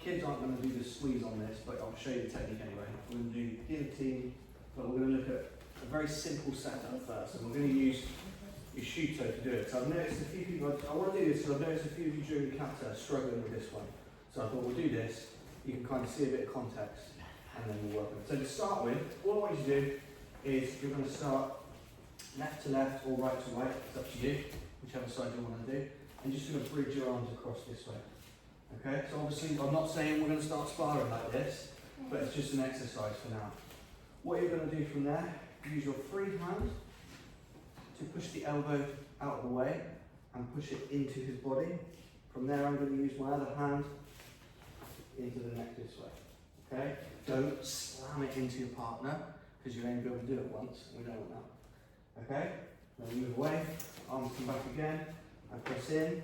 kids aren't going to do the squeeze on this, but I'll show you the technique anyway. We're going to do guillotine, but we're going to look at a very simple setup first, and we're going to use your Shuto to do it. So I've noticed a few people, I want to do this because I've noticed a few of you during kata are struggling with this one. So I thought we'll do this, you can kind of see a bit of context, and then we'll work on it. So to start with, all I want you to do is you're going to start left to left or right to right, it's up to you, whichever side you want to do, and just going to bridge your arms across this way. Okay, so obviously I'm not saying we're going to start sparring like this, but it's just an exercise for now. What you're going to do from there, use your free hand to push the elbow out of the way and push it into his body. From there I'm going to use my other hand into the neck this way. Okay, don't slam it into your partner because you're only going to do it once, we don't want that. Okay, then move away, arms come back again, I press in,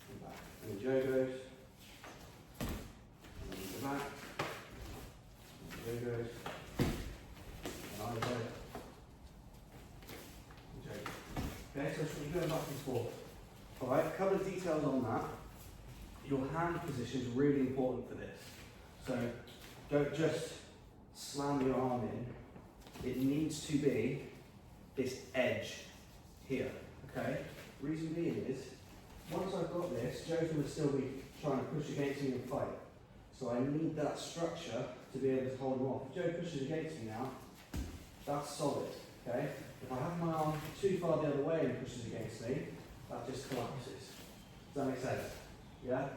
and back. And Joe goes, and then go back, and Joe goes, and I go, and Joe goes. Okay, so you're going back and forth. Alright, a couple of details on that. Your hand position is really important for this. So don't just slam your arm in. It needs to be this edge here. Okay? Reason being is, once I've got this, Joe's going to still be trying to push against me and fight. So I need that structure to be able to hold him off. If Joe pushes against me now, that's solid. Okay? If I have my arm too far the other way and he pushes against me, that just collapses. Does that make sense? Yeah?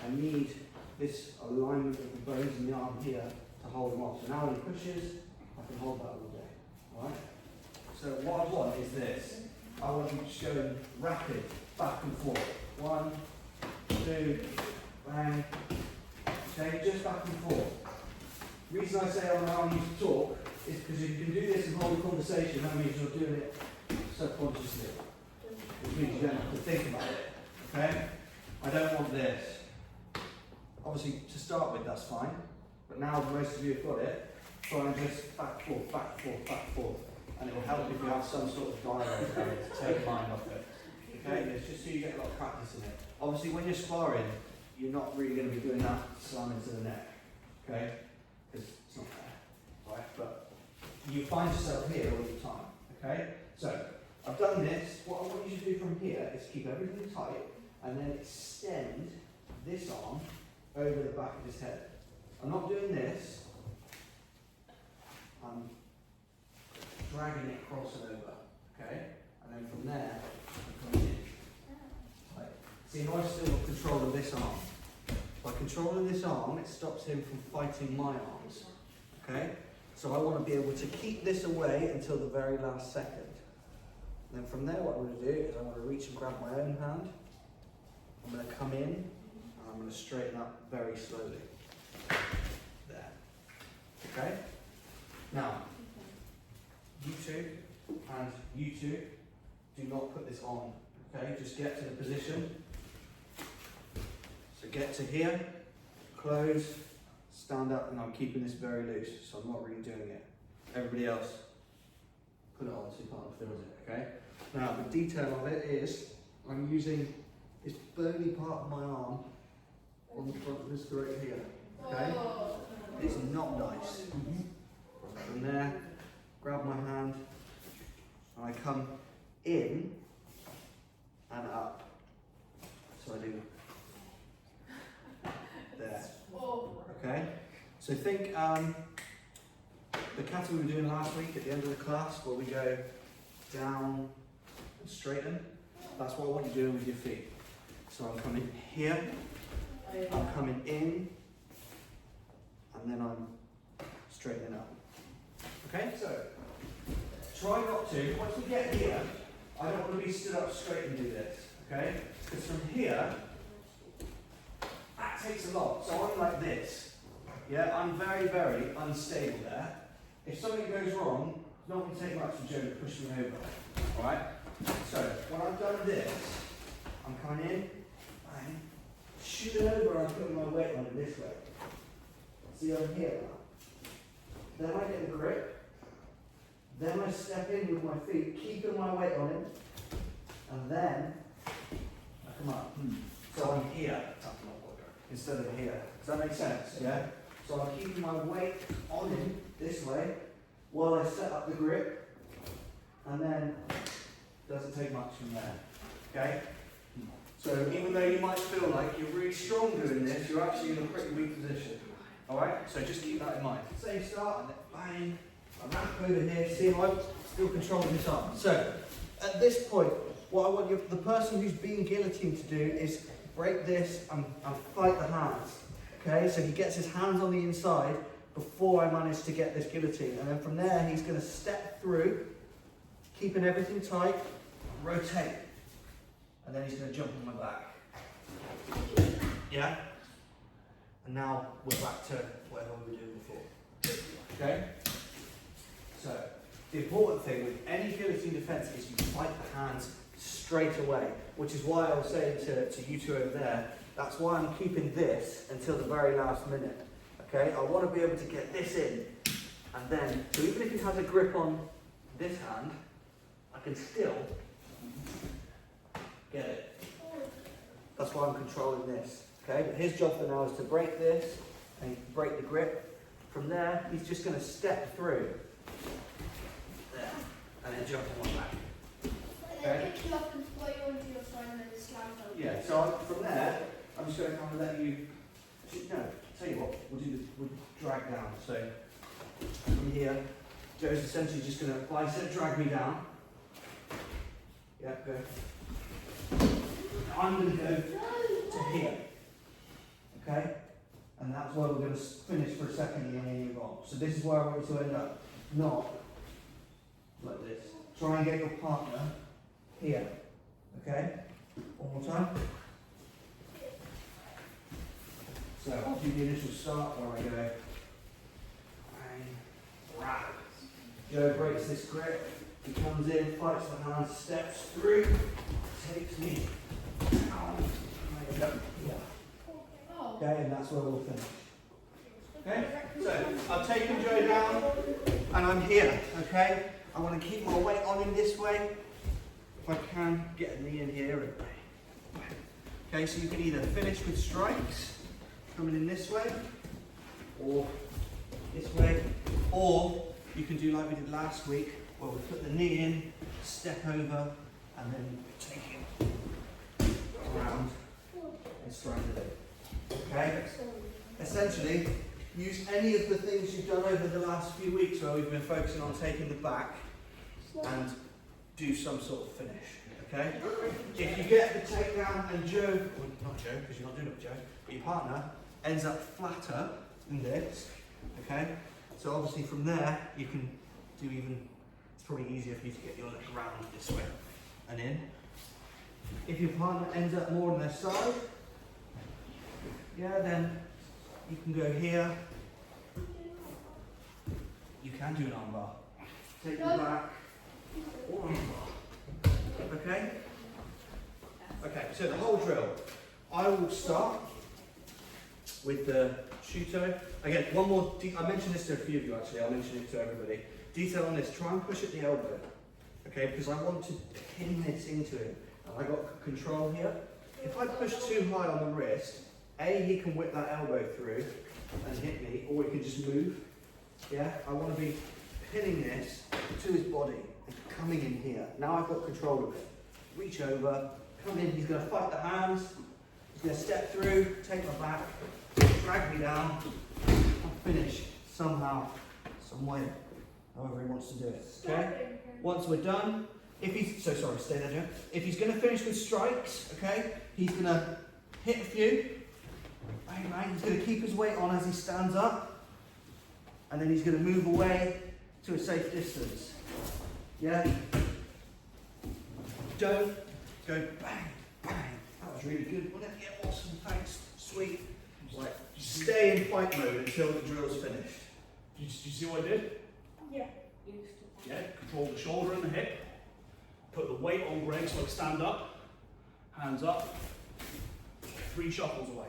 I need this alignment of the bones in the arm here to hold him off. So now when he pushes, I can hold that all day. Alright? So what I want is this. I want you just going rapid, back and forth. 1, 2, bang. Okay, just back and forth. The reason I say I allow you to talk is because if you can do this and hold a conversation, that means you're doing it subconsciously. Which means you don't have to think about it. Okay? I don't want this. Obviously, to start with, that's fine. But now most of you have got it, try and just back, forth, back, forth, back, forth. And it will help if you have some sort of dialogue to take mind off it. Okay? It's just so you get a lot of practice in it. Obviously, when you're sparring, you're not really going to be doing that slam into the neck. Okay? Because it's not there. Right? But you find yourself here all the time. Okay? So, I've done this. What I want you to do from here is keep everything tight and then extend this arm over the back of his head. I'm not doing this. I'm dragging it across and over. Okay? And then from there, I'm coming in. Right. See, now I've still got control of this arm. By controlling this arm, it stops him from fighting my arms. Okay? So I want to be able to keep this away until the very last second. And then from there, what I'm going to do is I'm going to reach and grab my own hand. I'm going to come in, and I'm going to straighten up very slowly. There. Okay? Now, you two and you two, do not put this on. Okay? Just get to the position. So get to here, close, stand up, and I'm keeping this very loose, so I'm not really doing it. Everybody else, put it on so your partner feels it, okay? Now, the detail of it is, I'm using this bony part of my arm on the front of this throat here, okay? It's not nice. From there, grab my hand, and I come in and up. So I do there, okay? So think the kata we were doing last week at the end of the class where we go down and straighten. That's what I want you doing with your feet. So I'm coming here, I'm coming in, and then I'm straightening up. Okay, so try not to, once we get here, I don't want to be stood up straight and do this, okay? Because from here, that takes a lot. So I'm like this, yeah? I'm very, very unstable there. If something goes wrong, it's not going to take much for Joe to push me over, all right? So when I've done this, I'm coming in, bang, shoot it over, and I'm putting my weight on it this way. See, I'm here now. Then I get the grip. Then I step in with my feet, keeping my weight on it, and then I come up. So I'm here. instead of here. Does that make sense? Yeah? So I'm keeping my weight on him this way while I set up the grip, and then it doesn't take much from there. Okay? So even though you might feel like you're really strong doing this, you're actually in a pretty weak position. Alright? So just keep that in mind. Same start, and then bang, I ramp over here, see how I'm still controlling this arm. So, at this point, what I want the person who's being guillotined to do is break this and fight the hands. Okay, so he gets his hands on the inside before I manage to get this guillotine. And then from there, he's going to step through, keeping everything tight, rotate. And then he's going to jump on my back. Yeah? And now we're back to whatever we were doing before. Okay? So, the important thing with any guillotine defense is you fight the hands straight away, which is why I was saying to you two over there, that's why I'm keeping this until the very last minute. Okay? I want to be able to get this in, and then, so even if he has a grip on this hand, I can still get it. That's why I'm controlling this. Okay? But his job for now is to break this and break the grip. From there, he's just going to step through. There. And then jump on my back. Okay? Pick you up and throw you onto your side and then slam down. Yeah, so from there, I'm just going to kind of let you. No, tell you what, we'll drag down. So from here, Joe's essentially just going to bicep drag me down. Yeah, go. I'm going to go to here. Okay? And that's where we're going to finish for a second and then move on. So this is where I want you to end up. Not like this. Try and get your partner here. Okay? One more time. So I'll do the initial start where I go bang, rap. Joe breaks this grip. He comes in, fights the hand, steps through, takes me down. And I go here. Okay, and that's where we'll finish. Okay? So I've taken Joe down and I'm here. Okay? I want to keep my weight on him this way. If I can, get a knee in here and bang. Okay, so you can either finish with strikes, coming in this way, or this way, or you can do like we did last week, where we put the knee in, step over, and then take it around and strike it. Okay? Essentially, use any of the things you've done over the last few weeks where we've been focusing on taking the back and do some sort of finish. Okay? If you get the takedown and Joe, well, not Joe, because you're not doing it with Joe, but your partner ends up flatter than this. Okay? So obviously from there, you can do even, it's probably easier for you to get your leg round this way and in. If your partner ends up more on their side, yeah, then you can go here. You can do an armbar. Take it back, or armbar. Okay? Okay, so the whole drill. I will start with the Shuto. Again, one more, I mentioned this to a few of you actually, I'll mention it to everybody. Detail on this, try and push at the elbow. Okay, because I want to pin this into him. And I got control here. If I push too high on the wrist, he can whip that elbow through and hit me, or he can just move. Yeah, I want to be pinning this to his body and coming in here. Now I've got control of it. Reach over, come in, he's going to fight the hands, he's going to step through, take my back, drag me down, and finish somehow, some way, however he wants to do it. Okay? Once we're done, if he's, so sorry, stay there, Joe. If he's going to finish with strikes, okay, he's going to hit a few, bang, bang, he's going to keep his weight on as he stands up, and then he's going to move away to a safe distance. Yeah? Don't go bang, bang. That was really good. Wasn't it? Yeah, awesome, thanks, sweet. Right. Stay in fight mode until the drill's finished. Did you see what I did? Yeah. Yeah, control the shoulder and the hip. Put the weight on Greg so I stand up. Hands up. 3 shuffles away.